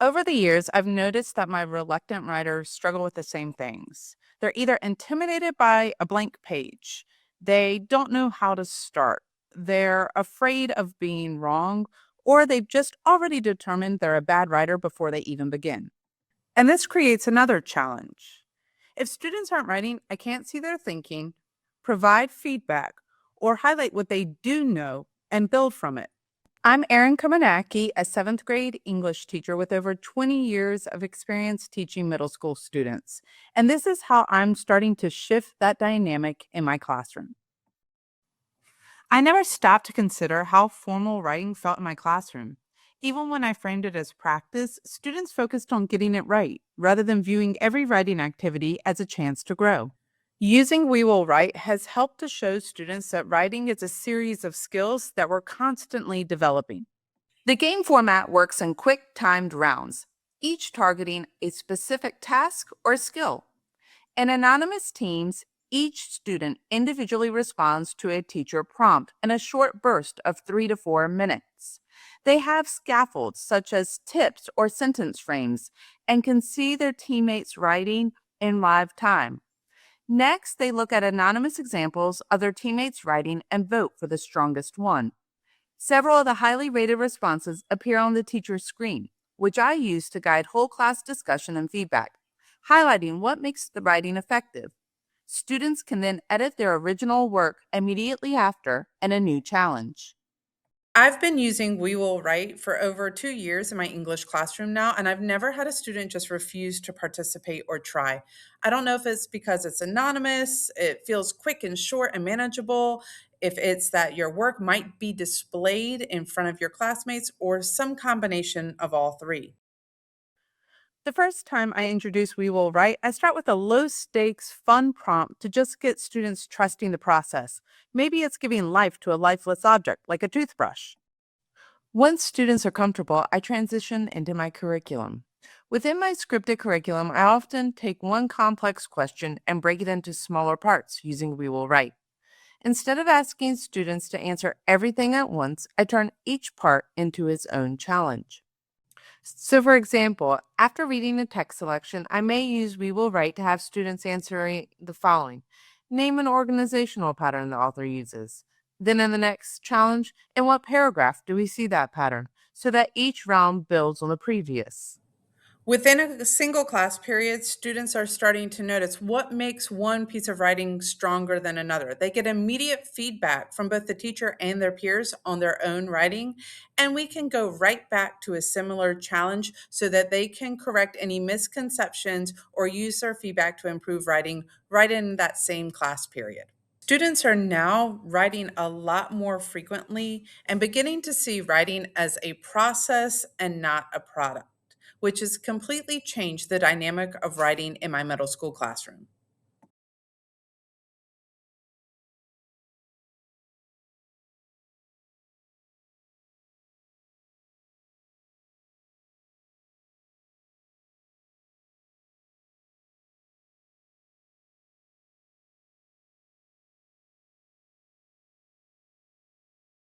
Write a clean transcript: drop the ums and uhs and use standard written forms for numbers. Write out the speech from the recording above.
Over the years, I've noticed that my reluctant writers struggle with the same things. They're either intimidated by a blank page, they don't know how to start, they're afraid of being wrong, or they've just already determined they're a bad writer before they even begin. And this creates another challenge. If students aren't writing, I can't see their thinking, provide feedback, or highlight what they do know and build from it. I'm Erin Comninaki, a seventh grade English teacher with over 20 years of experience teaching middle school students. And this is how I'm starting to shift that dynamic in my classroom. I never stopped to consider how formal writing felt in my classroom. Even when I framed it as practice, students focused on getting it right rather than viewing every writing activity as a chance to grow. Using We Will Write has helped to show students that writing is a series of skills that we're constantly developing. The game format works in quick timed rounds, each targeting a specific task or skill. In anonymous teams, each student individually responds to a teacher prompt in a short burst of 3 to 4 minutes. They have scaffolds such as tips or sentence frames and can see their teammates writing in live time. Next, they look at anonymous examples of their teammates writing and vote for the strongest one. Several of the highly rated responses appear on the teacher's screen, which I use to guide whole class discussion and feedback, highlighting what makes the writing effective. Students can then edit their original work immediately after in a new challenge. I've been using We Will Write for over 2 years in my English classroom now, and I've never had a student just refuse to participate or try. I don't know if it's because it's anonymous, it feels quick and short and manageable, if it's that your work might be displayed in front of your classmates, or some combination of all three. The first time I introduce We Will Write, I start with a low stakes, fun prompt to just get students trusting the process. Maybe it's giving life to a lifeless object, like a toothbrush. Once students are comfortable, I transition into my curriculum. Within my scripted curriculum, I often take one complex question and break it into smaller parts using We Will Write. Instead of asking students to answer everything at once, I turn each part into its own challenge. So, for example, after reading a text selection, I may use We Will Write to have students answer the following: name an organizational pattern the author uses. Then, in the next challenge, in what paragraph do we see that pattern? So that each round builds on the previous. Within a single class period, students are starting to notice what makes one piece of writing stronger than another. They get immediate feedback from both the teacher and their peers on their own writing, and we can go right back to a similar challenge so that they can correct any misconceptions or use their feedback to improve writing right in that same class period. Students are now writing a lot more frequently and beginning to see writing as a process and not a product, which has completely changed the dynamic of writing in my middle school classroom.